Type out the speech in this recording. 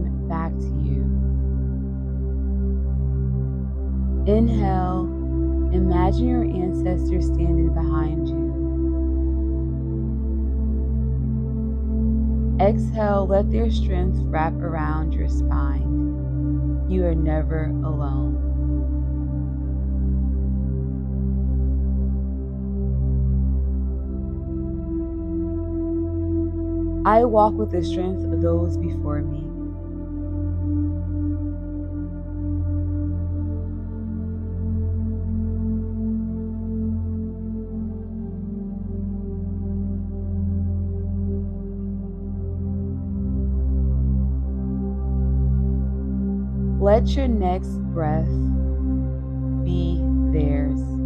come back to you. Inhale, imagine your ancestors standing behind you. Exhale, let their strength wrap around your spine. You are never alone. I walk with the strength of those before me. Let your next breath be theirs.